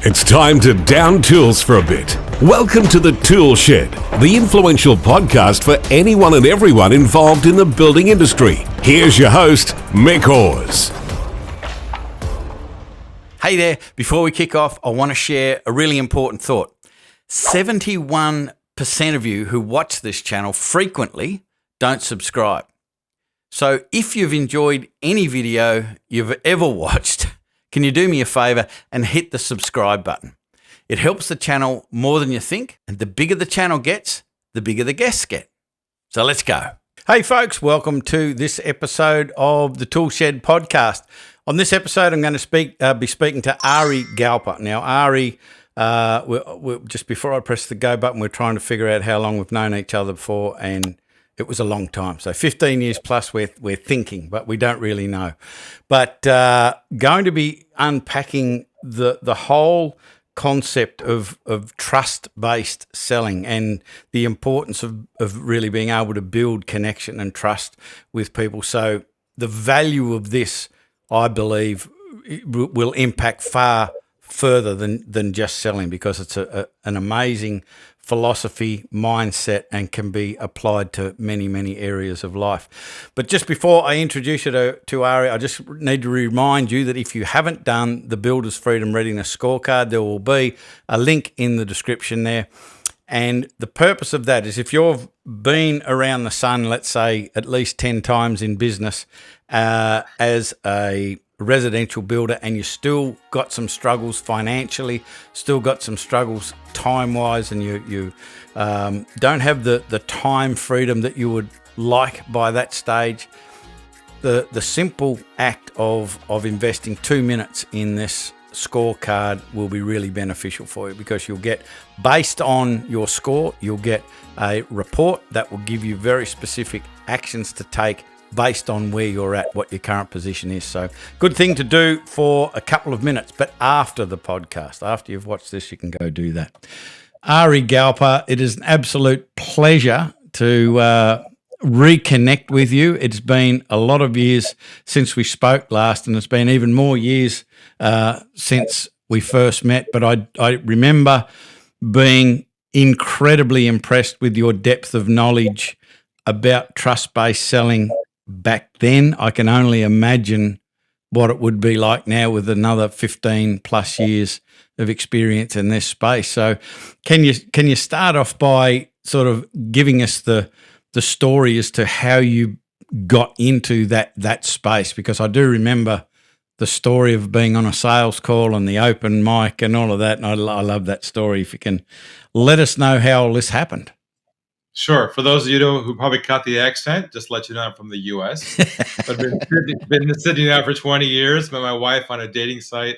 It's time to down tools for a bit. Welcome to the Tool Shed, the influential podcast for anyone and everyone involved in the building industry. Here's your host, Mick Hawes. Hey there, before we kick off, I want to share a really important thought. 71% of you who watch this channel frequently don't subscribe. So if you've enjoyed any video you've ever watched, can you do me a favor and hit the subscribe button? It helps the channel more than you think, and the bigger the channel gets, the bigger the guests get. So let's go. Hey folks, welcome to this episode of the Tool Shed podcast. On this episode, I'm going to be speaking to Ari Galper. Now, Ari, we're just before I press the go button, we're trying to figure out how long we've known each other before, and it was a long time. So 15 years plus we're thinking, but we don't really know. But going to be unpacking the whole concept of trust-based selling and the importance of really being able to build connection and trust with people. So the value of this, I believe, will impact far further than just selling, because it's an amazing philosophy, mindset, and can be applied to many, many areas of life. But just before I introduce you to Ari, I just need to remind you that if you haven't done the Builders Freedom Readiness Scorecard, there will be a link in the description there. And the purpose of that is if you've been around the sun, let's say at least 10 times in business as a residential builder, and you still got some struggles financially, still got some struggles time-wise, and you don't have the time freedom that you would like by that stage, the simple act of investing 2 minutes in this scorecard will be really beneficial for you, because you'll get, based on your score, you'll get a report that will give you very specific actions to take based on where you're at, what your current position is. So good thing to do for a couple of minutes, but after the podcast, after you've watched this, you can go do that. Ari Galper, it is an absolute pleasure to reconnect with you. It's been a lot of years since we spoke last, and it's been even more years since we first met, but I remember being incredibly impressed with your depth of knowledge about trust-based selling back then. I can only imagine what it would be like now with another 15 plus years of experience in this space. So can you start off by sort of giving us the story as to how you got into that space? Because I do remember the story of being on a sales call and the open mic and all of that, and I love that story. If you can let us know how all this happened. Sure. For those of you who probably caught the accent, just let you know I'm from the U.S. But been in Sydney now for 20 years. Met my wife on a dating site.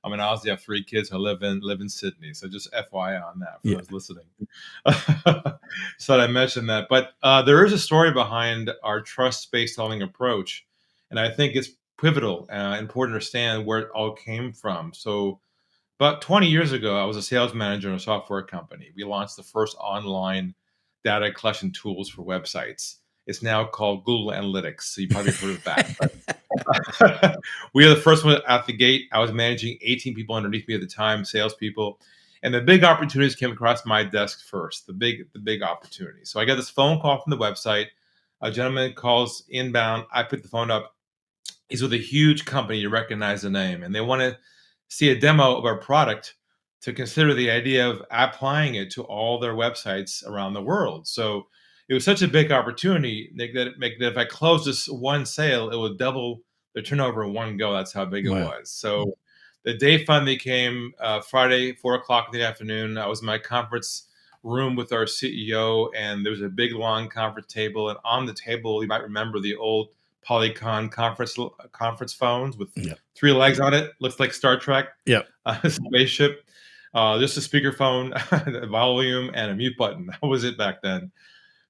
I'm an Aussie. I have 3 kids. I live in Sydney. So just FYI on that for those listening. So I mentioned that. But there is a story behind our trust-based selling approach, and I think it's pivotal and important to understand where it all came from. So about 20 years ago, I was a sales manager in a software company. We launched the first online data collection tools for websites. It's now called Google Analytics, so you probably heard of that. But we are the first one out the gate. I was managing 18 people underneath me at the time, salespeople, and the big opportunities came across my desk first. The big opportunity. So I got this phone call from the website. A gentleman calls inbound. I pick the phone up. He's with a huge company. You recognize the name, and they want to see a demo of our product to consider the idea of applying it to all their websites around the world. So it was such a big opportunity that if I closed this one sale, it would double the turnover in one go. That's how big it was. So the day finally came Friday, 4:00 in the afternoon. I was in my conference room with our CEO, and there was a big, long conference table. And on the table, you might remember the old Polycon conference phones with 3 legs on it. Looks like Star Trek. Spaceship. Just a speakerphone, a volume, and a mute button. That was it back then.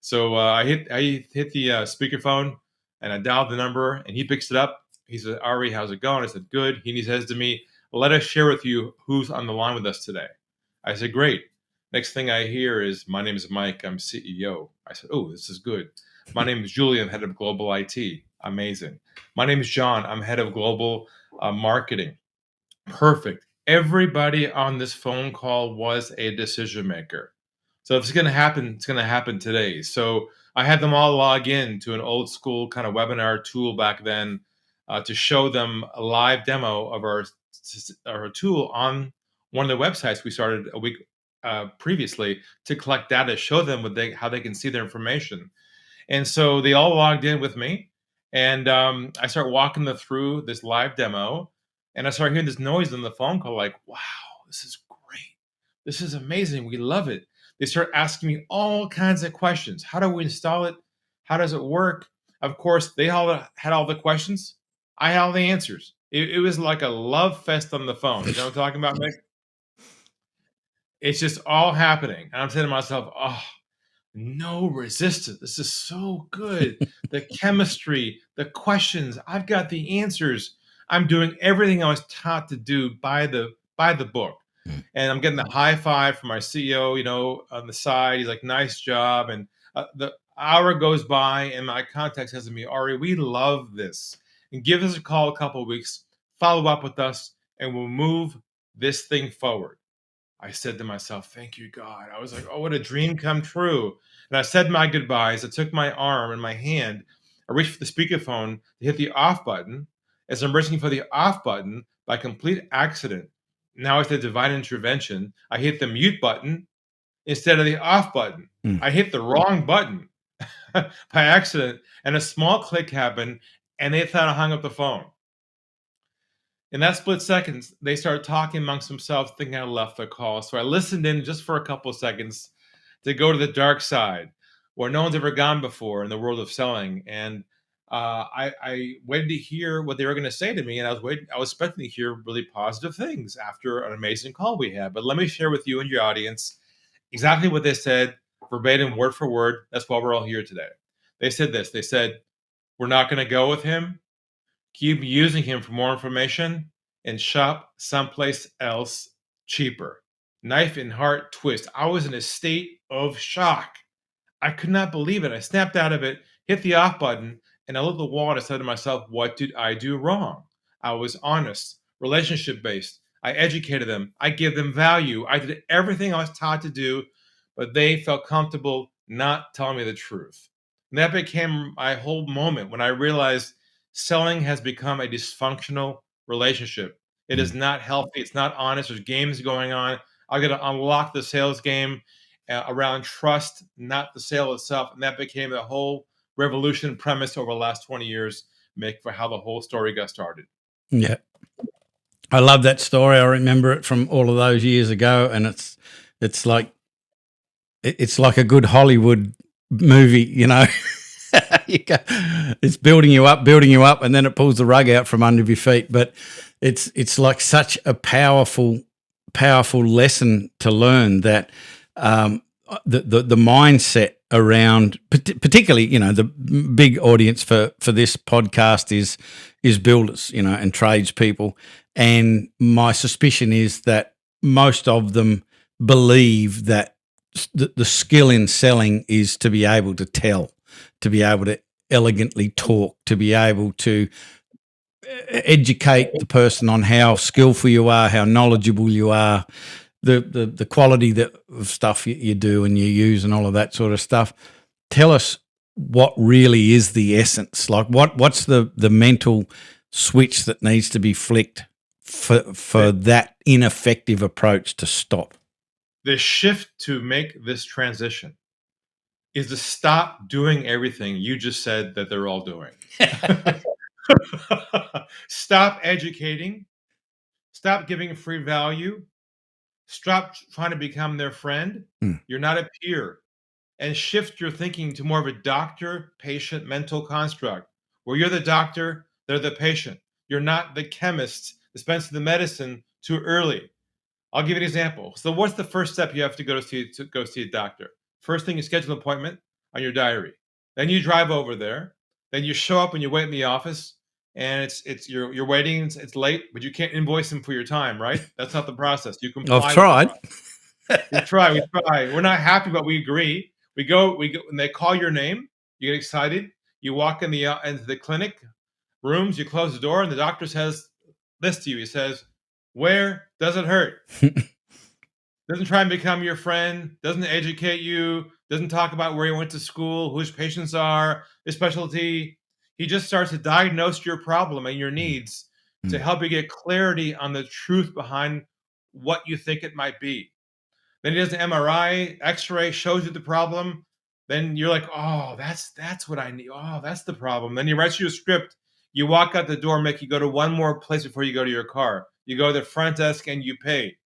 So I hit the speakerphone, and I dialed the number, and he picks it up. He said, "Ari, how's it going?" I said, "Good." He says to me, "Let us share with you who's on the line with us today." I said, "Great." Next thing I hear is, "My name is Mike. I'm CEO." I said, "Oh, this is good." "My name is Julie. I'm head of global IT." Amazing. "My name is John. I'm head of global marketing." Perfect. Everybody on this phone call was a decision maker. So if it's going to happen, it's going to happen today. So I had them all log in to an old school kind of webinar tool back then to show them a live demo of our tool on one of the websites we started a week previously to collect data, show them how they can see their information. And so they all logged in with me, and I start walking them through this live demo, and I start hearing this noise on the phone call, like, "Wow, this is great! This is amazing! We love it." They start asking me all kinds of questions. How do we install it? How does it work? Of course, they all had all the questions. I had all the answers. It was like a love fest on the phone. You know what I'm talking about, Mick? It's just all happening, and I'm saying to myself, "Oh, no resistance. This is so good. The chemistry, the questions, I've got the answers. I'm doing everything I was taught to do by the book." And I'm getting the high five from my CEO, on the side. He's like, "Nice job." And the hour goes by, and my contact says to me, "Ari, we love this. And give us a call a couple of weeks, follow up with us, and we'll move this thing forward." I said to myself, "Thank you, God." I was like, "Oh, what a dream come true." And I said my goodbyes. I took my arm and my hand. I reached for the speakerphone to hit the off button. As I'm reaching for the off button, by complete accident, now it's the divine intervention, I hit the mute button instead of the off button. Mm. I hit the wrong button by accident, and a small click happened, and they thought I hung up the phone. In that split seconds, they started talking amongst themselves, thinking I left the call. So I listened in just for a couple of seconds to go to the dark side, where no one's ever gone before in the world of selling. And I waited to hear what they were going to say to me, and I was expecting to hear really positive things after an amazing call we had. But let me share with you and your audience exactly what they said, verbatim, word for word. That's why we're all here today. They said this. They said, "We're not going to go with him. Keep using him for more information and shop someplace else cheaper." Knife in heart twist. I was in a state of shock. I could not believe it. I snapped out of it, hit the off button, and I looked at the wall and I said to myself, "What did I do wrong?" I was honest, relationship based. I educated them. I gave them value. I did everything I was taught to do, but they felt comfortable not telling me the truth. And that became my whole moment when I realized selling has become a dysfunctional relationship. It is not healthy. It's not honest. There's games going on. I got to unlock the sales game around trust, not the sale itself. And that became the whole revolution premise over the last 20 years, Mick, for how the whole story got started. Yeah. I love that story. I remember it from all of those years ago, and it's like a good Hollywood movie, It's building you up, and then it pulls the rug out from under your feet. But it's like such a powerful lesson to learn that the mindset around, particularly, the big audience for this podcast is builders, and tradespeople. And my suspicion is that most of them believe that the skill in selling is to be able to tell, to be able to elegantly talk, to be able to educate the person on how skillful you are, how knowledgeable you are, the quality of stuff you do and you use and all of that sort of stuff. Tell us what really is the essence. Like what's the mental switch that needs to be flicked for that ineffective approach to stop? The shift to make this transition is to stop doing everything you just said that they're all doing. Stop educating. Stop giving free value. Stop trying to become their friend. You're not a peer. And shift your thinking to more of a doctor-patient mental construct, where you're the doctor, they're the patient. You're not the chemist dispensing the medicine too early. I'll give you an example. So what's the first step you have to go see a doctor? First thing, you schedule an appointment on your diary. Then you drive over there. Then you show up and you wait in the office, and you're waiting. It's late, but you can't invoice them for your time, right? That's not the process. You comply. I've tried. We try. We're not happy, but we agree. We go, and they call your name. You get excited. You walk into the clinic rooms. You close the door, and the doctor says this to you. He says, "Where doesn't hurt. Doesn't try and become your friend, doesn't educate you, doesn't talk about where you went to school, who his patients are, his specialty. He just starts to diagnose your problem and your needs to help you get clarity on the truth behind what you think it might be. Then he does an MRI, X-ray, shows you the problem. Then you're like, oh, that's what I need. Oh, that's the problem. Then he writes you a script. You walk out the door, make you go to one more place before you go to your car. You go to the front desk and you pay.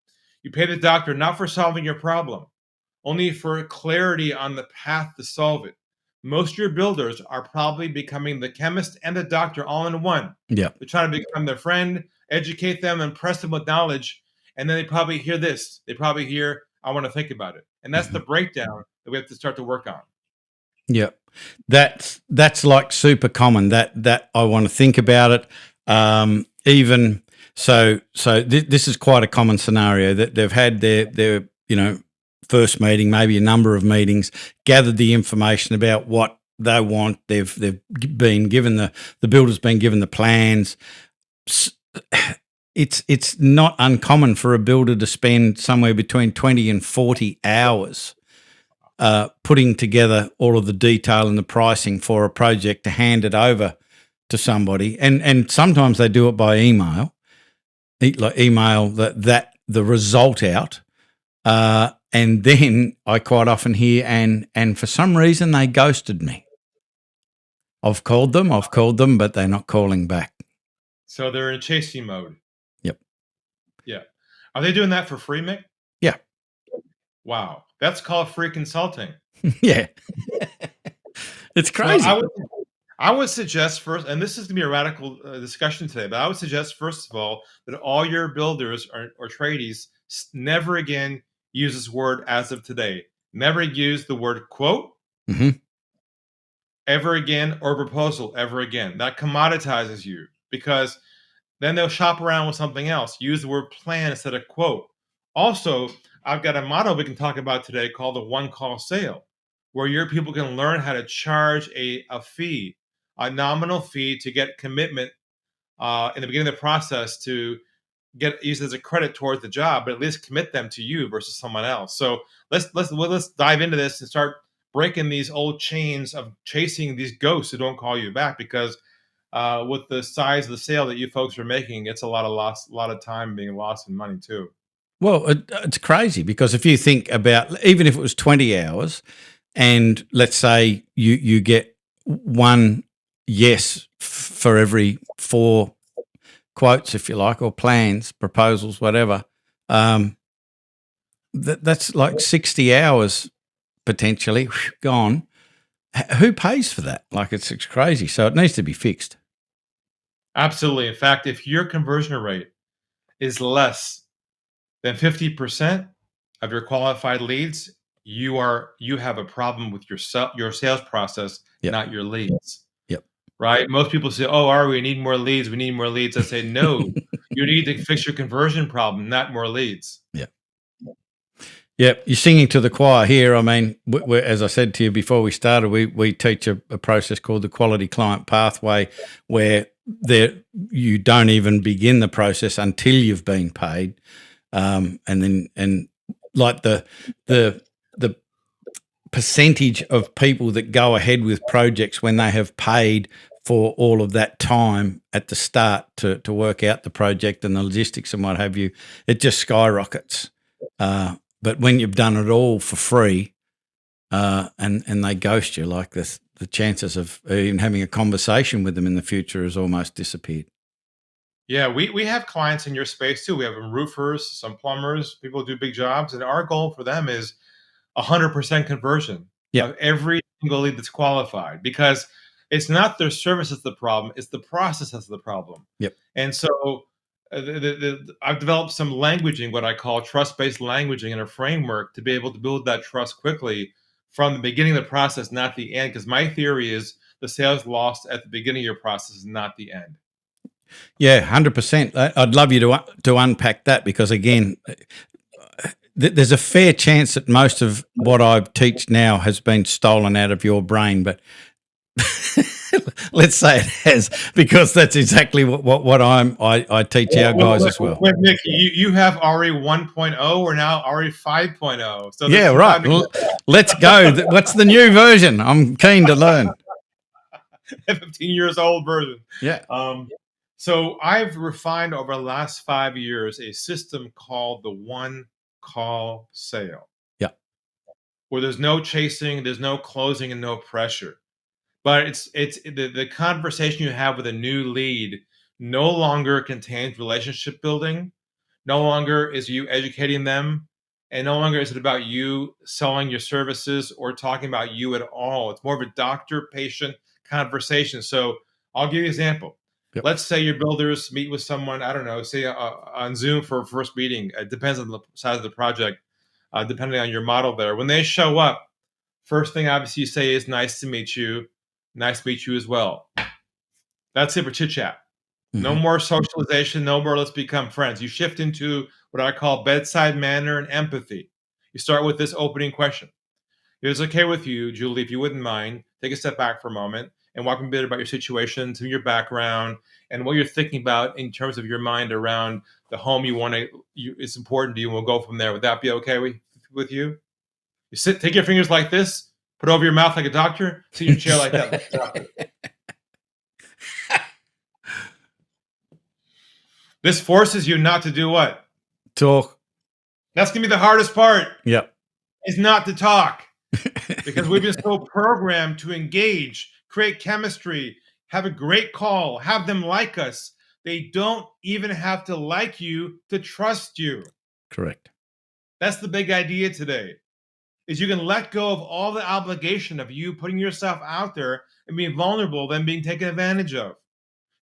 You pay the doctor not for solving your problem, only for clarity on the path to solve it. Most of your builders are probably becoming the chemist and the doctor all in one. Yeah. They're trying to become their friend, educate them, impress them with knowledge. And then they probably hear this. They probably hear, I want to think about it. And that's the breakdown that we have to start to work on. Yeah. That's like super common that I want to think about it. Even so this is quite a common scenario that they've had their first meeting, maybe a number of meetings, gathered the information about what they want. They've been given the builder's been given the plans. It's not uncommon for a builder to spend somewhere between 20 and 40 hours putting together all of the detail and the pricing for a project to hand it over to somebody. And sometimes they do it by email that the result out. And then I quite often hear, and for some reason they ghosted me. I've called them, but they're not calling back. So they're in chasing mode. Yep. Yeah. Are they doing that for free, Mick? Yeah. Wow. That's called free consulting. Yeah. It's crazy. So I would suggest first, and this is going to be a radical discussion today, but I would suggest first of all that all your builders or tradies never again use this word as of today. Never use the word quote ever again or proposal ever again. That commoditizes you because then they'll shop around with something else. Use the word plan instead of quote. Also, I've got a motto we can talk about today called the one-call sale, where your people can learn how to charge a fee, a nominal fee to get commitment in the beginning of the process to get used as a credit towards the job, but at least commit them to you versus someone else. So let's dive into this and start breaking these old chains of chasing these ghosts who don't call you back, because with the size of the sale that you folks are making, it's a lot of time being lost and money too. Well, it's crazy because if you think about, even if it was 20 hours and let's say you get one yes for every 4 quotes, if you like, or plans, proposals, whatever, that's like 60 hours potentially gone. Who pays for that? Like it's crazy. So it needs to be fixed. Absolutely. In fact, if your conversion rate is less than 50% of your qualified leads, you have a problem with your sales process, not your leads. Yep. Right? Most people say, "Oh, Ari, we need more leads. We need more leads." I say, "No, you need to fix your conversion problem, not more leads." Yeah. Yep, you're singing to the choir here. I mean, as I said to you before we started, we teach a process called the Quality Client Pathway, where you don't even begin the process until you've been paid. And like the percentage of people that go ahead with projects when they have paid for all of that time at the start to work out the project and the logistics and what have you, it just skyrockets. But when you've done it all for free, and they ghost you, like the chances of even having a conversation with them in the future has almost disappeared. Yeah, we have clients in your space too. We have roofers, some plumbers, people who do big jobs, and our goal for them is 100% conversion of every single lead that's qualified, because it's not their service that's the problem, it's the process that's the problem. Yep. And so I've developed some languaging, what I call trust-based languaging, in a framework to be able to build that trust quickly from the beginning of the process, not the end, because my theory is the sales lost at the beginning of your process, not the end. Yeah, 100%. I'd love you to unpack that, because again, there's a fair chance that most of what I teach now has been stolen out of your brain, but Let's say it has, because that's exactly what I teach our guys as well. Wait, Nick, you have Ari 1.0 or now Ari 5.0. So Yeah, right. Let's go. What's the new version? I'm keen to learn. 15 years old version. Yeah. So I've refined over the last 5 years a system called the one call sale. Yeah. Where there's no chasing, there's no closing, and no pressure. But it's the conversation you have with a new lead no longer contains relationship building, no longer is you educating them, and no longer is it about you selling your services or talking about you at all. It's more of a doctor-patient conversation. So I'll give you an example. Yep. Let's say your builders meet with someone, I don't know, say on Zoom for a first meeting. It depends on the size of the project, depending on your model there. When they show up, first thing obviously you say is nice to meet you. Nice to meet you as well. That's it for chit chat. Mm-hmm. No more socialization. No more let's become friends. You shift into what I call bedside manner and empathy. You start with this opening question. If it's okay with you, Julie, if you wouldn't mind, take a step back for a moment and walk me a bit about your situation, some of your background, and what you're thinking about in terms of your mind around the home you want to. It's important to you, and we'll go from there. Would that be okay with you? You sit, take your fingers like this. Put it over your mouth like a doctor. Sit in your chair like that. Like a doctor. This forces you not to do what? Talk. That's going to be the hardest part. Yep. Is not to talk. Because we've been so programmed to engage, create chemistry, have a great call, have them like us. They don't even have to like you to trust you. Correct. That's the big idea today. Is you can let go of all the obligation of you putting yourself out there and being vulnerable, then being taken advantage of.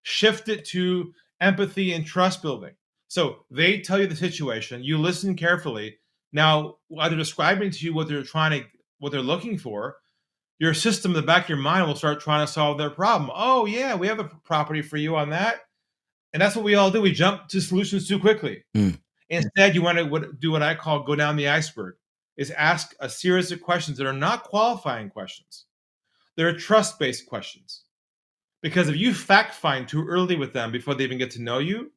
Shift it to empathy and trust building. So they tell you the situation, you listen carefully. Now, while they're describing to you what they're looking for, your system in the back of your mind will start trying to solve their problem. Oh yeah, we have a property for you on that. And that's what we all do. We jump to solutions too quickly. Instead, you want to do what I call go down the iceberg. Is ask a series of questions that are not qualifying questions. They're trust-based questions. Because if you fact-find too early with them before they even get to know you,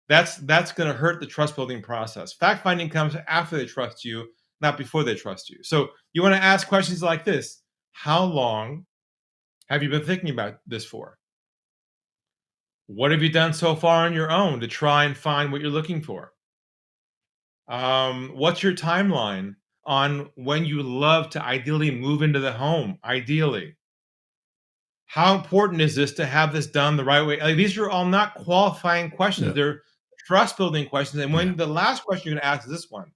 that's going to hurt the trust-building process. Fact-finding comes after they trust you, not before they trust you. So you want to ask questions like this. How long have you been thinking about this for? What have you done so far on your own to try and find what you're looking for? What's your timeline on when you love to ideally move into the home? Ideally, how important is this to have this done the right way? Like, these are all not qualifying questions; they're trust-building questions. And when the last question you're going to ask is this one: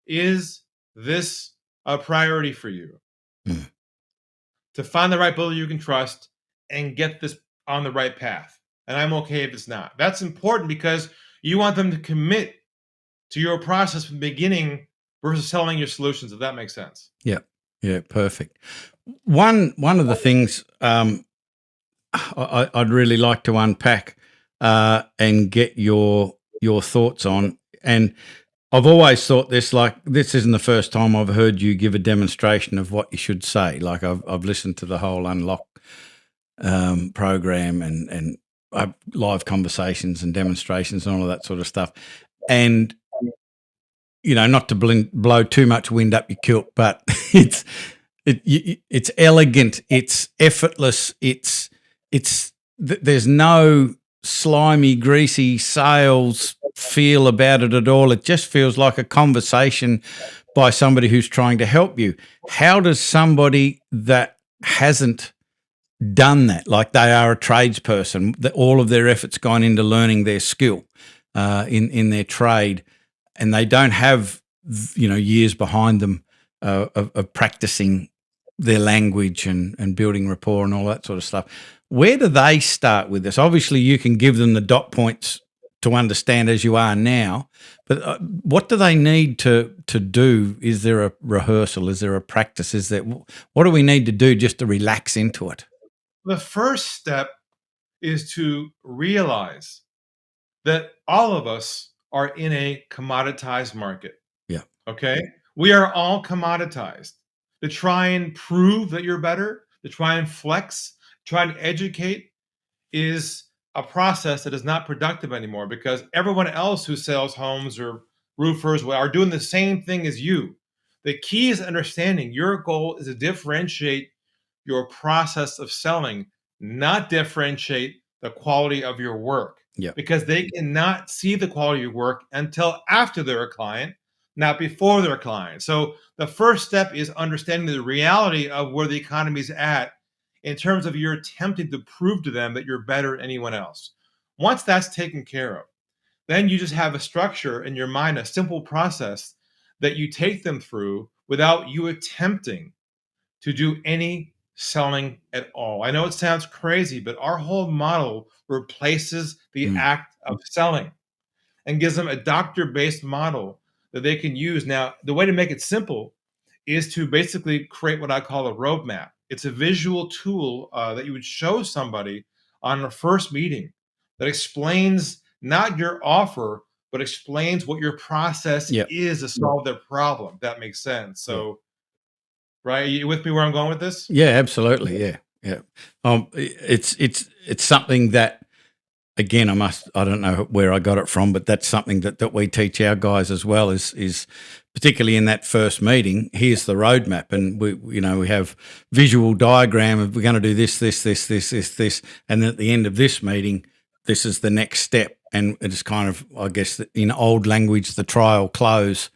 is this a priority for you? To find the right builder you can trust and get this on the right path. And I'm okay if it's not. That's important because you want them to commit to your process from the beginning versus selling your solutions, if that makes sense. Yeah. Yeah. Perfect. One of the things I'd really like to unpack and get your thoughts on, and I've always thought this isn't the first time I've heard you give a demonstration of what you should say. Like I've listened to the whole Unlock program and live conversations and demonstrations and all of that sort of stuff. And not to blow too much wind up your kilt, but it's elegant, it's effortless, there's no slimy, greasy sales feel about it at all. It just feels like a conversation by somebody who's trying to help you. How does somebody that hasn't done that, like they are a tradesperson, that all of their effort's gone into learning their skill in their trade, and they don't have years behind them of practicing their language and building rapport and all that sort of stuff, where do they start with this? Obviously, you can give them the dot points to understand as you are now, but what do they need to do? Is there a rehearsal? Is there a practice? What do we need to do just to relax into it? The first step is to realize that all of us are in a commoditized market. Yeah. Okay? We are all commoditized. To try and prove that you're better, to try and flex, trying to educate is a process that is not productive anymore because everyone else who sells homes or roofers are doing the same thing as you. The key is understanding your goal is to differentiate your process of selling, not differentiate the quality of your work. Yeah. Because they cannot see the quality of your work until after they're a client, not before they're a client. So the first step is understanding the reality of where the economy is at in terms of you're attempting to prove to them that you're better than anyone else. Once that's taken care of, then you just have a structure in your mind, a simple process that you take them through without you attempting to do any selling at all. I know it sounds crazy, but our whole model replaces the act of selling and gives them a doctor-based model that they can use. Now, the way to make it simple is to basically create what I call a roadmap. It's a visual tool that you would show somebody on a first meeting that explains not your offer, but explains what your process is to solve their problem. That makes sense. So, right? Are you with me where I'm going with this? Yeah, absolutely. Yeah. Yeah. It's something that, again, I don't know where I got it from, but that's something that we teach our guys as well is particularly in that first meeting, here's the roadmap. And we have visual diagram of we're going to do this. And then at the end of this meeting, this is the next step. And it's kind of, I guess, in old language, the trial close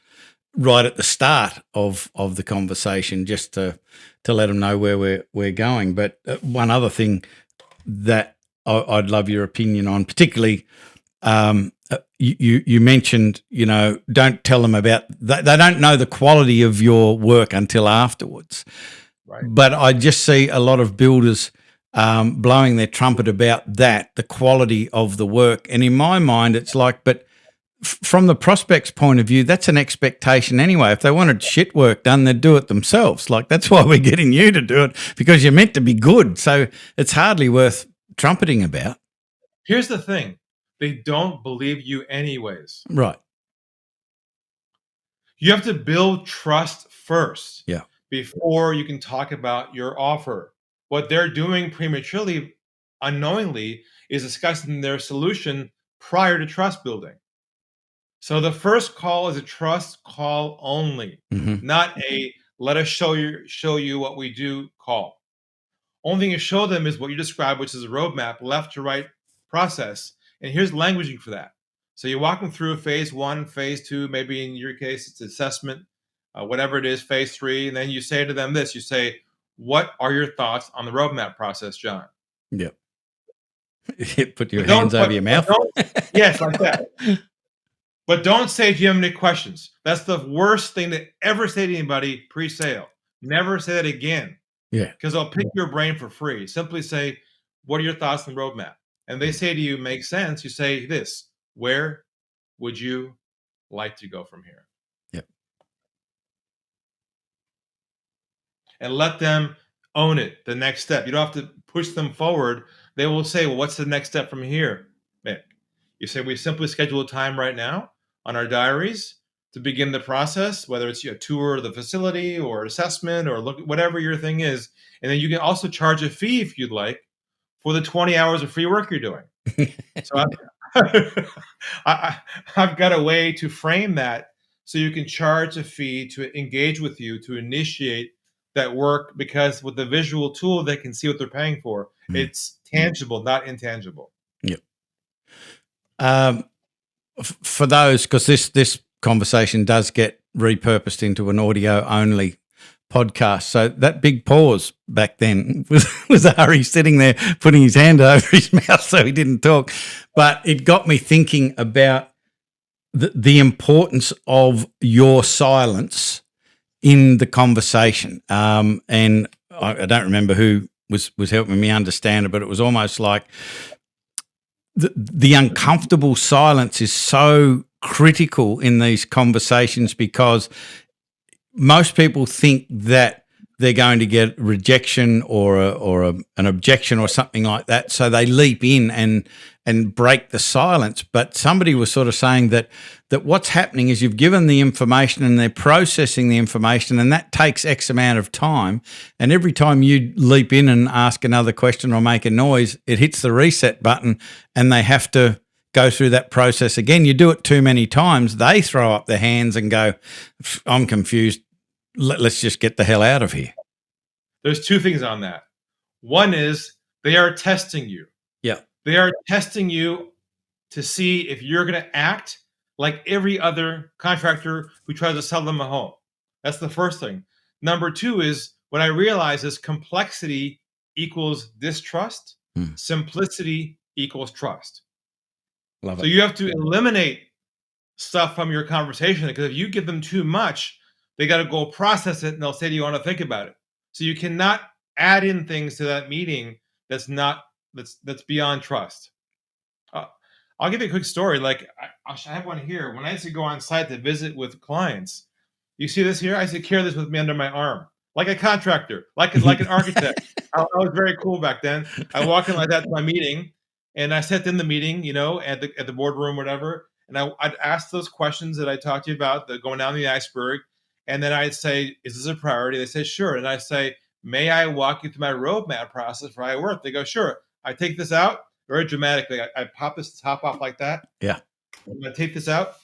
right at the start of the conversation, just to let them know where we're going. But one other thing that I'd love your opinion on, particularly you mentioned, don't tell them about they don't know the quality of your work until afterwards. Right. But I just see a lot of builders blowing their trumpet about that, the quality of the work. And in my mind, it's like, but from the prospect's point of view, that's an expectation anyway. If they wanted shit work done, they'd do it themselves. Like, that's why we're getting you to do it, because you're meant to be good. So it's hardly worth trumpeting about. Here's the thing. They don't believe you anyways. Right. You have to build trust first. Yeah. Before you can talk about your offer. What they're doing prematurely, unknowingly, is discussing their solution prior to trust building. So the first call is a trust call only, not a let us show you what we do call. Only thing you show them is what you described, which is a roadmap, left to right process. And here's languaging for that. So you walk them through phase 1, phase 2, maybe in your case it's assessment, whatever it is, phase 3, and then you say to them this. You say, "What are your thoughts on the roadmap process, John?" Yep. Put your hands over your mouth. Yes, like that. But don't say, "Do you have any questions?" That's the worst thing to ever say to anybody pre-sale. Never say that again. Yeah. Because I'll pick your brain for free. Simply say, "What are your thoughts on the roadmap?" And they say to you, "Makes sense." You say this: "Where would you like to go from here?" Yep. And let them own it, the next step. You don't have to push them forward. They will say, "Well, what's the next step from here, Mick?" You say, "We simply schedule a time right now on our diaries to begin the process, whether it's a tour of the facility or assessment or look, whatever your thing is. And then you can also charge a fee if you'd like for the 20 hours of free work you're doing." So I've got a way to frame that so you can charge a fee to engage with you, to initiate that work, because with the visual tool, they can see what they're paying for. It's tangible, not intangible. Yep. For those, because this conversation does get repurposed into an audio only podcast. So that big pause back then was Ari sitting there putting his hand over his mouth so he didn't talk. But it got me thinking about the importance of your silence in the conversation. And I don't remember who was helping me understand it, but it was almost like the uncomfortable silence is so critical in these conversations, because most people think that they're going to get rejection or an objection or something like that. So they leap in and break the silence. But somebody was sort of saying that what's happening is you've given the information and they're processing the information, and that takes X amount of time. And every time you leap in and ask another question or make a noise, it hits the reset button and they have to go through that process again. You do it too many times, they throw up their hands and go, I'm confused. Let's just get the hell out of here. There's two things on that. One is they are testing you. Yeah. They are testing you to see if you're going to act like every other contractor who tries to sell them a home. That's the first thing. Number two is what I realize is complexity equals distrust. Simplicity equals trust. Love it. So you have to eliminate stuff from your conversation, because if you give them too much, they got to go process it and they'll say, do you want to think about it? So you cannot add in things to that meeting that's beyond trust. I'll give you a quick story. Like I have one here. When I used to go on site to visit with clients, you see this here? I used to carry this with me under my arm, like a contractor, like an architect. I was very cool back then. I walk in like that to my meeting, and I sat in the meeting, at the boardroom, whatever. And I'd ask those questions that I talked to you about, the going down the iceberg. And then I'd say, is this a priority? They say, sure. And I say, may I walk you through my roadmap process for how I work? They go, sure. I take this out very dramatically. I pop this top off like that. Yeah. I'm going to take this out.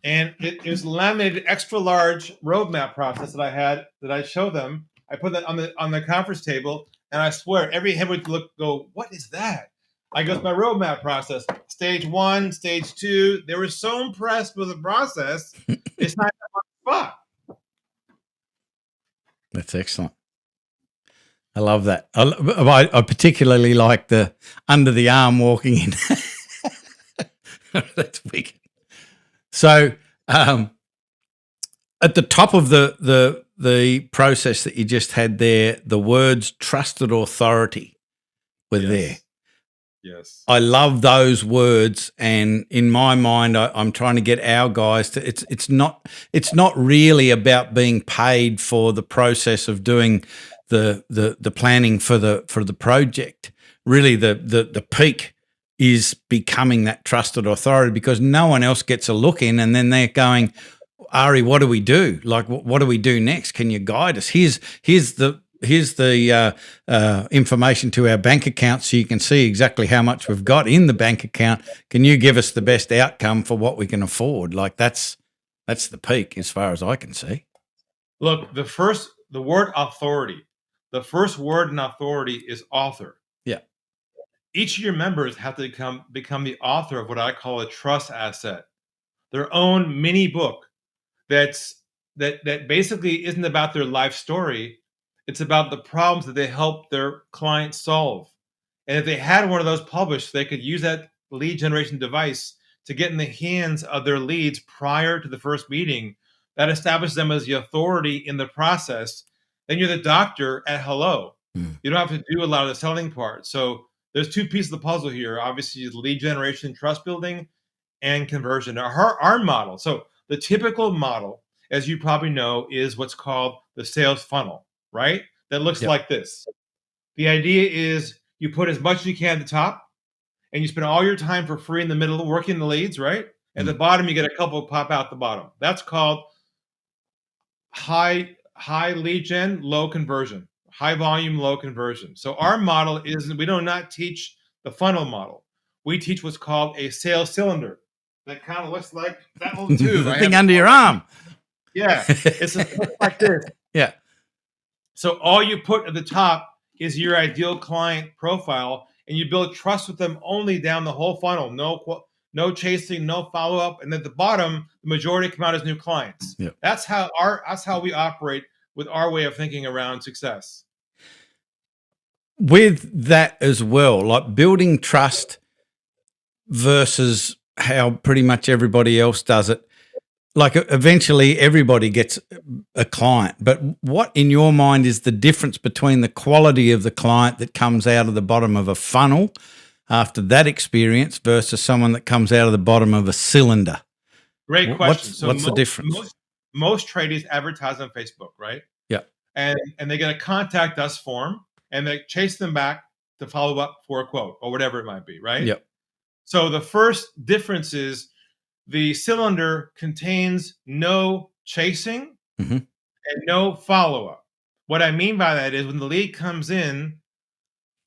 And it was laminated extra large roadmap process that I show them. I put that on the conference table, and I swear every head would go, what is that? I go, it's my roadmap process. Stage 1, stage 2. They were so impressed with the process. It's not on the spot. That's excellent. I love that. I particularly like the under the arm walking in. That's big. So at the top of the process that you just had there, the words trusted authority were there. Yes. I love those words, and in my mind, I'm trying to get our guys to. It's not really about being paid for the process of doing the planning for the project. Really, the peak is becoming that trusted authority, because no one else gets a look in, and then they're going, Ari, what do we do? Like, what do we do next? Can you guide us? Here's the information to our bank account, so you can see exactly how much we've got in the bank account. Can you give us the best outcome for what we can afford? Like that's the peak as far as I can see. Look, the word authority, the first word in authority is author. Yeah. Each of your members have to become the author of what I call a trust asset, their own mini book that basically isn't about their life story. It's about the problems that they help their clients solve. And if they had one of those published, they could use that lead generation device to get in the hands of their leads prior to the first meeting. That establishes them as the authority in the process. Then you're the doctor at hello. You don't have to do a lot of the selling part. So there's two pieces of the puzzle here. Obviously, lead generation, trust building, and conversion. Our model. So the typical model, as you probably know, is what's called the sales funnel, right? That looks like this. The idea is you put as much as you can at the top, and you spend all your time for free in the middle working the leads, right? At the bottom, you get a couple pop out the bottom. That's called high lead gen, low conversion, high volume, low conversion. So our model is, we do not teach the funnel model. We teach what's called a sales cylinder. That kind of looks like that little tube. The thing under your arm. Yeah, it looks like this. Yeah. So all you put at the top is your ideal client profile, and you build trust with them only down the whole funnel. No chasing, no follow up, and at the bottom, the majority come out as new clients. Yeah. That's how we operate with our way of thinking around success. With that as well, like building trust versus how pretty much everybody else does it. Like eventually everybody gets a client, but what in your mind is the difference between the quality of the client that comes out of the bottom of a funnel after that experience versus someone that comes out of the bottom of a cylinder? Great question. What's the difference? Most tradies advertise on Facebook, right? Yeah. and they get a contact us form, and they chase them back to follow up for a quote or whatever it might be, right? Yep. So the first difference is the cylinder contains no chasing and no follow-up. What I mean by that is when the lead comes in,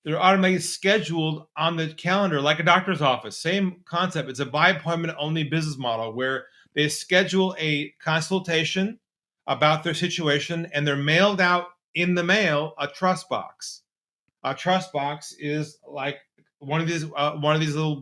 they're automatically scheduled on the calendar like a doctor's office. Same concept. It's a by appointment only business model where they schedule a consultation about their situation and they're mailed out in the mail a trust box. A trust box is like one of these little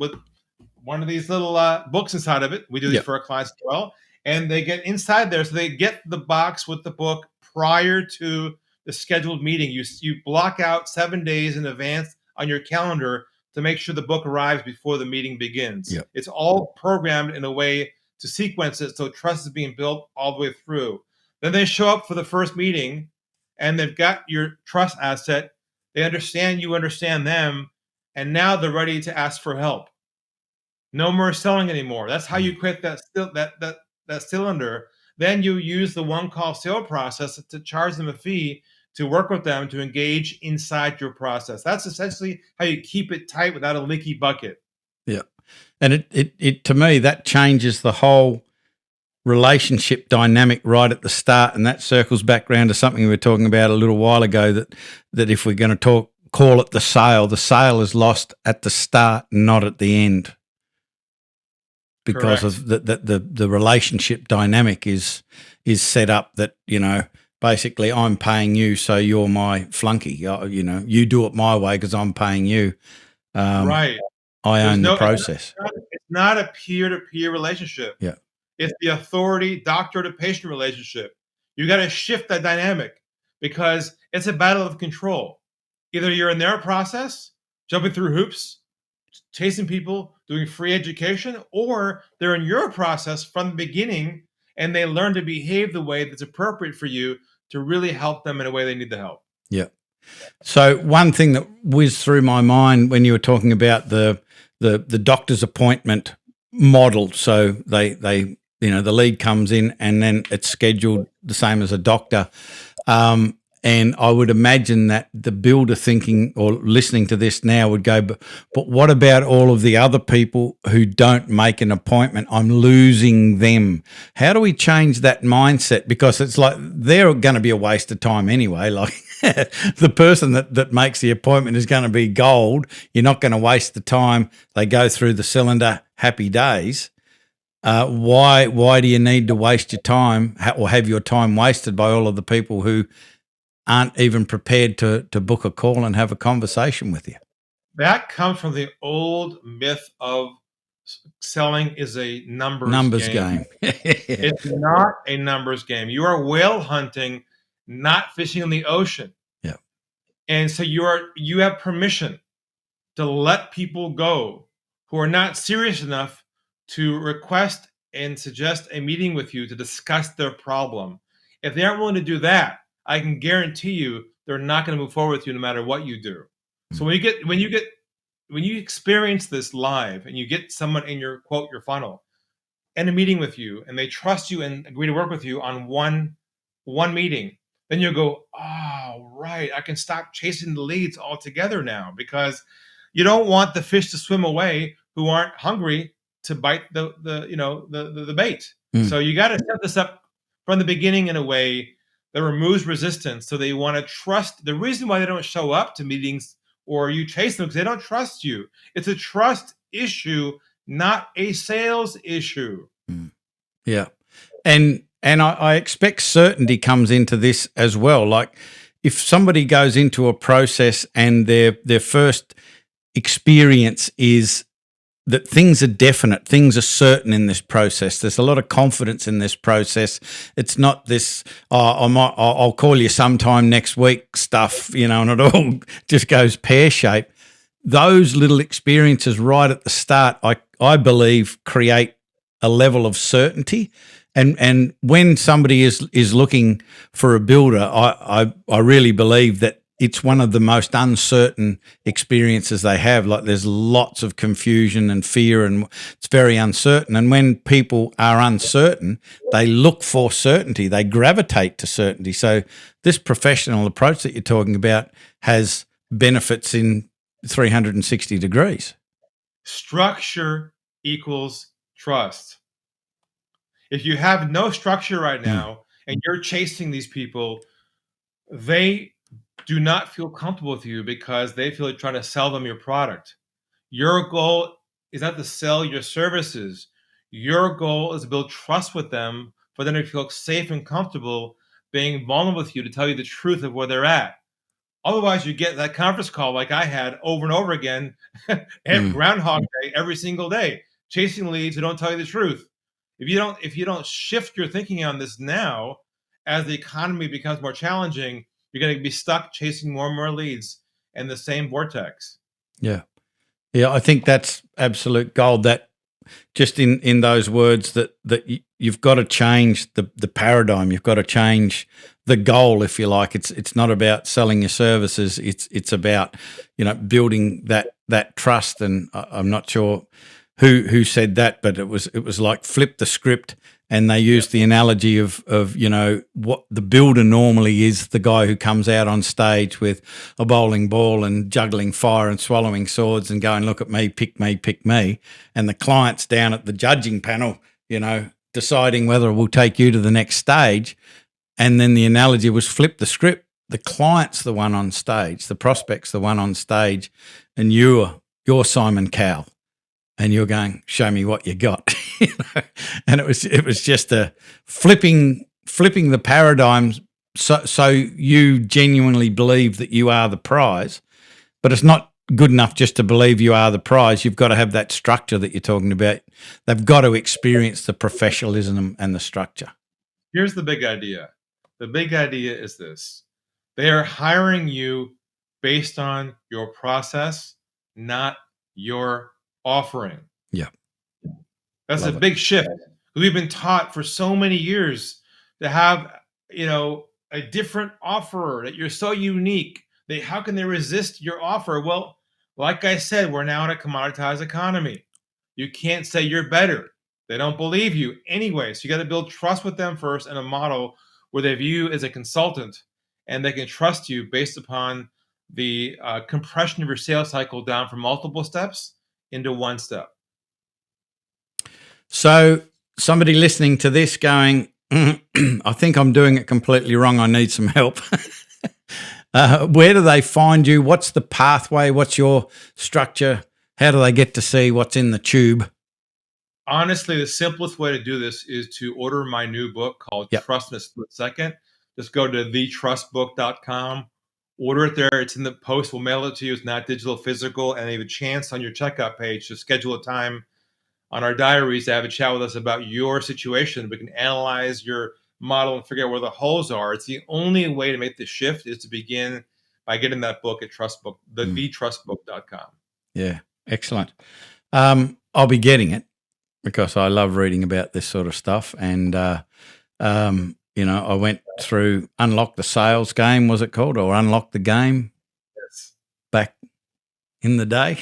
books inside of it. We do these for our clients as well, and they get inside there, so they get the box with the book prior to the scheduled meeting. You block out 7 days in advance on your calendar to make sure the book arrives before the meeting begins. Yep. It's all programmed in a way to sequence it so trust is being built all the way through. Then they show up for the first meeting, and they've got your trust asset. They understand you understand them, and now they're ready to ask for help. No more selling anymore. That's how you create that cylinder. Then you use the one-call sale process to charge them a fee to work with them to engage inside your process. That's essentially how you keep it tight without a leaky bucket. Yeah. And it to me, that changes the whole relationship dynamic right at the start. And that circles back around to something we were talking about a little while ago, that if we're going to call it the sale is lost at the start, not at the end. Because of the relationship dynamic is set up that, basically I'm paying you, so you're my flunky. You do it my way because I'm paying you. Right. I own the process. It's not a peer-to-peer relationship. Yeah. It's the authority doctor to patient relationship. You got to shift that dynamic because it's a battle of control. Either you're in their process, jumping through hoops, chasing people, doing free education, or they're in your process from the beginning and they learn to behave the way that's appropriate for you to really help them in a way they need the help. Yeah. So one thing that whizzed through my mind when you were talking about the doctor's appointment model, so they the lead comes in and then it's scheduled the same as a doctor. And I would imagine that the builder thinking or listening to this now would go, but what about all of the other people who don't make an appointment? I'm losing them. How do we change that mindset? Because it's like they're going to be a waste of time anyway. Like the person that makes the appointment is going to be gold. You're not going to waste the time. They go through the cylinder, happy days. Why do you need to waste your time or have your time wasted by all of the people who aren't even prepared to book a call and have a conversation with you? That comes from the old myth of selling is a numbers game. It's not a numbers game. You are whale hunting, not fishing in the ocean. Yeah. And so you have permission to let people go who are not serious enough to request and suggest a meeting with you to discuss their problem. If they aren't willing to do that, I can guarantee you they're not going to move forward with you no matter what you do. So when you experience this live and you get someone in your funnel and a meeting with you and they trust you and agree to work with you on one meeting, then you'll go, oh, right, I can stop chasing the leads altogether now, because you don't want the fish to swim away who aren't hungry to bite the bait. So you got to set this up from the beginning in a way that removes resistance, so they want to trust. The reason why they don't show up to meetings or you chase them because they don't trust you. It's a trust issue, not a sales issue. Yeah. And I expect certainty comes into this as well. Like if somebody goes into a process and their first experience is that things are definite, things are certain in this process. There's a lot of confidence in this process. It's not this, I'll call you sometime next week stuff, and it all just goes pear-shaped. Those little experiences right at the start, I believe, create a level of certainty. And when somebody is looking for a builder, I really believe that it's one of the most uncertain experiences they have. Like there's lots of confusion and fear, and it's very uncertain. And when people are uncertain, they look for certainty. They gravitate to certainty. So this professional approach that you're talking about has benefits in 360 degrees. Structure equals trust. If you have no structure right now and you're chasing these people, they do not feel comfortable with you because they feel like trying to sell them your product. Your goal is not to sell your services. Your goal is to build trust with them for them to feel safe and comfortable being vulnerable with you, to tell you the truth of where they're at. Otherwise, you get that conference call like I had over and over again at Groundhog Day every single day, chasing leads who don't tell you the truth. If you don't shift your thinking on this now, as the economy becomes more challenging, you're going to be stuck chasing more and more leads in the same vortex. Yeah. Yeah, I think that's absolute gold. That just in those words that you've got to change the paradigm. You've got to change the goal, if you like. It's not about selling your services. It's about, building that trust. And I'm not sure who said that, but it was like flip the script. And they used the analogy of what the builder normally is, the guy who comes out on stage with a bowling ball and juggling fire and swallowing swords and going, look at me, pick me, pick me. And the client's down at the judging panel, deciding whether we'll take you to the next stage. And then the analogy was flip the script. The client's the one on stage, the prospect's the one on stage, and you're Simon Cowell. And you're going, show me what you got. And it was just a flipping the paradigms so you genuinely believe that you are the prize. But it's not good enough just to believe you are the prize. You've got to have that structure that you're talking about. They've got to experience the professionalism and the structure. Here's the big idea. The big idea is this. They are hiring you based on your process, not your offering. Yeah. That's a big shift. We've been taught for so many years to have, a different offer, that you're so unique. How can they resist your offer? Well, like I said, we're now in a commoditized economy. You can't say you're better. They don't believe you anyway. So you got to build trust with them first, and a model where they view you as a consultant and they can trust you based upon the compression of your sales cycle down from multiple steps into one step. So somebody listening to this going, I think I'm doing it completely wrong. I need some help. Where do they find you? What's the pathway? What's your structure? How do they get to see what's in the tube? Honestly, the simplest way to do this is to order my new book called Trust in a Split Second. Just go to thetrustbook.com. Order it there. It's in the post. We'll mail it to you. It's not digital, physical. And you have a chance on your checkout page to schedule a time on our diaries to have a chat with us about your situation. We can analyze your model and figure out where the holes are. It's the only way to make the shift is to begin by getting that book at thetrustbook.com. Yeah, excellent. I'll be getting it because I love reading about this sort of stuff. And, I went through Unlock the Sales Game, was it called, or Unlock the Game? Yes. Back in the day.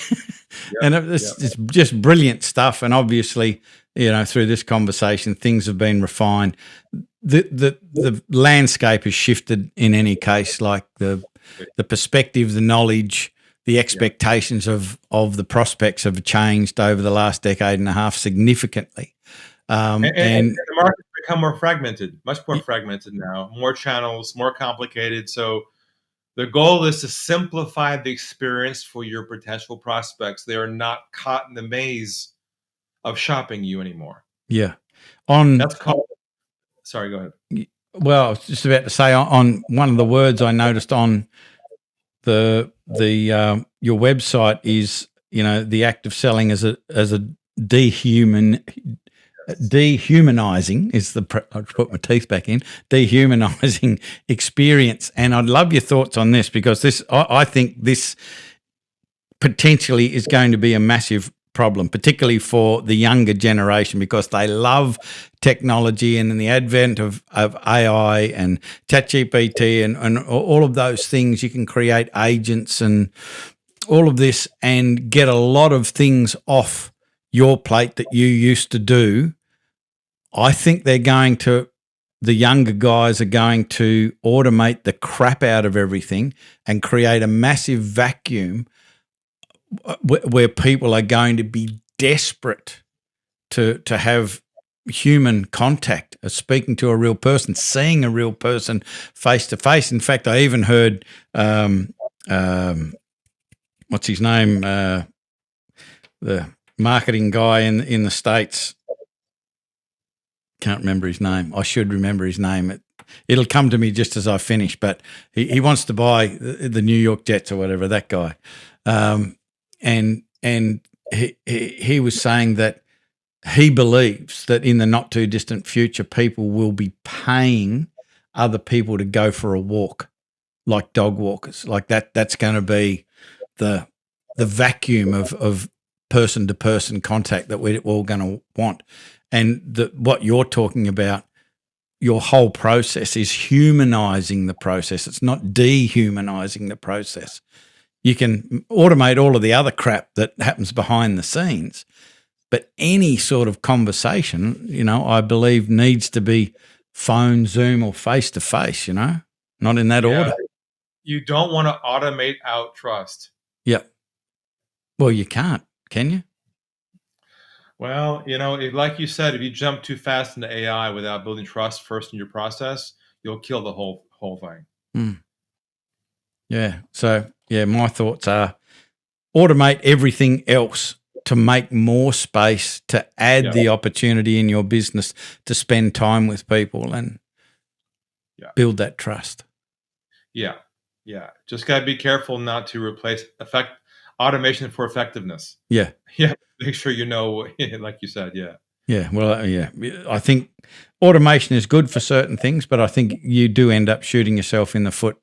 And it's just brilliant stuff. And obviously, through this conversation, things have been refined. The landscape has shifted in any case, like the perspective, the knowledge, the expectations of the prospects have changed over the last decade and a half significantly. And the market's become more fragmented, much more fragmented now, more channels, more complicated. So the goal is to simplify the experience for your potential prospects. They are not caught in the maze of shopping you anymore. Yeah. Sorry, go ahead. Well, I was just about to say on one of the words I noticed on the your website is, the act of selling as a dehumanizing is I'll put my teeth back in, dehumanizing experience. And I'd love your thoughts on this, because I think this potentially is going to be a massive problem, particularly for the younger generation, because they love technology, and in the advent of AI and ChatGPT and all of those things, you can create agents and all of this and get a lot of things off your plate that you used to do. I think the younger guys are going to automate the crap out of everything and create a massive vacuum where people are going to be desperate to have human contact, speaking to a real person, seeing a real person face to face. In fact, I even heard, what's his name, the marketing guy in the States. Can't remember his name. I should remember his name. It'll come to me just as I finish. But he wants to buy the New York Jets or whatever. That guy, and he was saying that he believes that in the not too distant future, people will be paying other people to go for a walk, like dog walkers, like that. That's going to be the vacuum of person to person contact that we're all going to want. And what you're talking about, your whole process is humanizing the process. It's not dehumanizing the process. You can automate all of the other crap that happens behind the scenes, but any sort of conversation, I believe needs to be phone, Zoom, or face-to-face, not in that order. You don't want to automate out trust. Yep. Well, you can't, can you? Well, like you said, if you jump too fast into AI without building trust first in your process, you'll kill the whole thing. Mm. Yeah. So, my thoughts are automate everything else to make more space, to add the opportunity in your business to spend time with people and build that trust. Yeah. Just got to be careful not to replace automation for effectiveness. Yeah. Yeah. Make sure like you said, Yeah, well, I think automation is good for certain things, but I think you do end up shooting yourself in the foot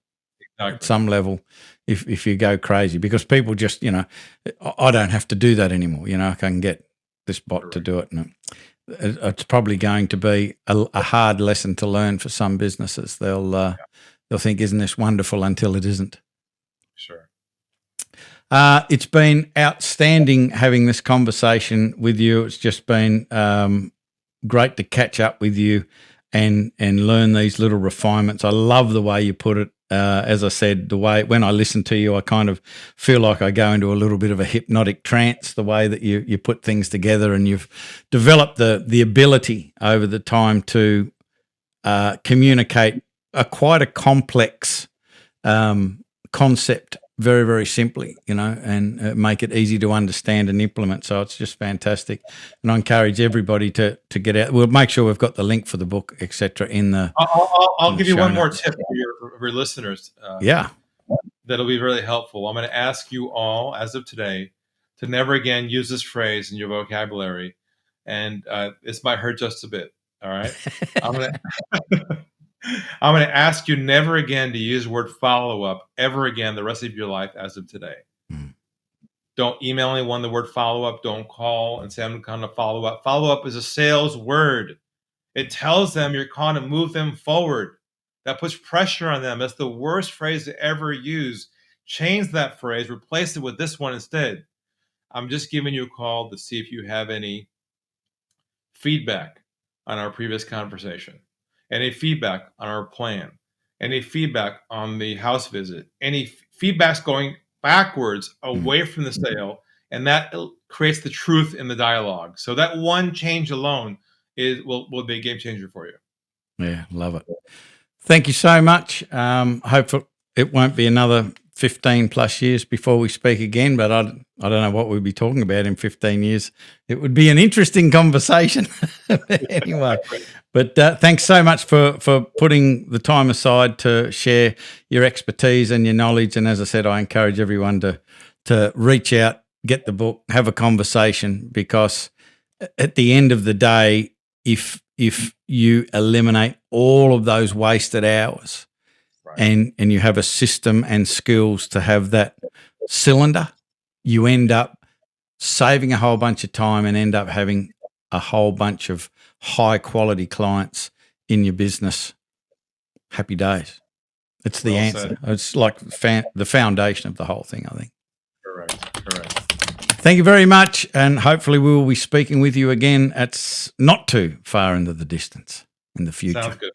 at some level if you go crazy, because people just, I don't have to do that anymore. I can get this bot to do it. And it's probably going to be a hard lesson to learn for some businesses. They'll think, isn't this wonderful, until it isn't. Sure. It's been outstanding having this conversation with you. It's just been great to catch up with you and learn these little refinements. I love the way you put it. As I said, the way when I listen to you, I kind of feel like I go into a little bit of a hypnotic trance, the way that you put things together, and you've developed the ability over the time to communicate quite a complex concept very, very simply, and make it easy to understand and implement. So it's just fantastic. And I encourage everybody to get out. We'll make sure we've got the link for the book, etc. in the I'll give you one more tip for your listeners. That'll be really helpful. I'm going to ask you all, as of today, to never again use this phrase in your vocabulary. And this might hurt just a bit. All right. I'm going to ask you never again to use the word follow-up ever again the rest of your life as of today. Don't email anyone the word follow-up. Don't call and say, I'm going to follow up. Follow-up is a sales word. It tells them you're calling to move them forward. That puts pressure on them. That's the worst phrase to ever use. Change that phrase. Replace it with this one instead. I'm just giving you a call to see if you have any feedback on our previous conversation. Any feedback on our plan, any feedback on the house visit, any feedback's going backwards away from the sale, and that creates the truth in the dialogue. So that one change alone will be a game changer for you. Yeah, love it. Thank you so much. Hopefully it won't be another 15 plus years before we speak again, but I don't know what we'll be talking about in 15 years. It would be an interesting conversation anyway. But thanks so much for putting the time aside to share your expertise and your knowledge. And as I said, I encourage everyone to reach out, get the book, have a conversation, because at the end of the day, if you eliminate all of those wasted hours, and you have a system and skills to have that cylinder, you end up saving a whole bunch of time, and end up having a whole bunch of high quality clients in your business. Happy days. It's the answer. It's like the foundation of the whole thing, I think. Correct. Thank you very much, and hopefully we will be speaking with you again at not too far into the distance in the future. Sounds good.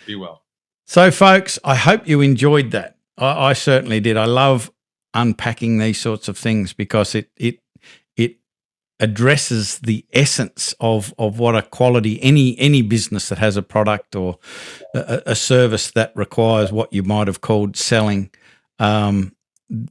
Be well. So, folks, I hope you enjoyed that. I certainly did. I love unpacking these sorts of things because it addresses the essence of what a quality, any business that has a product or a service that requires what you might have called selling.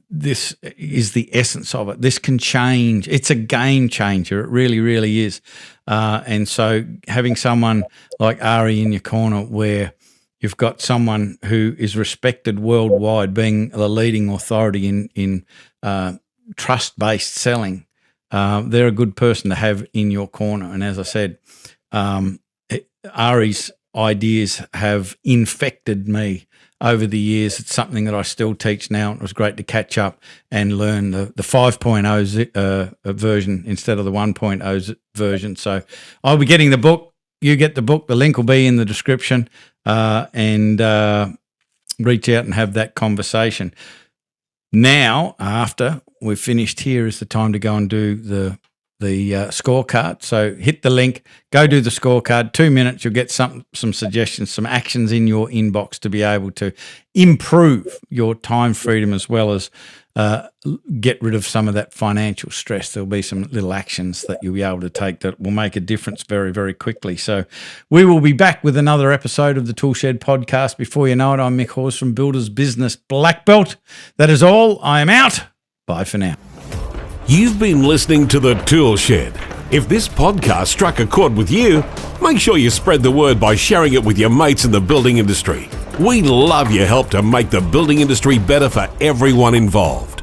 This is the essence of it. This can change. It's a game changer. It really, really is. And so having someone like Ari in your corner where you've got someone who is respected worldwide, being the leading authority in trust-based selling, they're a good person to have in your corner. And as I said, Ari's ideas have infected me over the years. It's something that I still teach now. It was great to catch up and learn the 5.0 version instead of the 1.0 version. So I'll be getting the book. You get the book. The link will be in the description, and reach out and have that conversation. Now, after we've finished here, is the time to go and do the scorecard. So hit the link, go do the scorecard. 2 minutes, you'll get some suggestions, some actions in your inbox to be able to improve your time freedom as well as get rid of some of that financial stress. There'll be some little actions that you'll be able to take that will make a difference very, very quickly. So we will be back with another episode of the Toolshed podcast. Before you know it, I'm Mick Hawes from Builders Business Black Belt. That is all. I am out. Bye for now. You've been listening to The Tool Shed. If this podcast struck a chord with you, make sure you spread the word by sharing it with your mates in the building industry. We love your help to make the building industry better for everyone involved.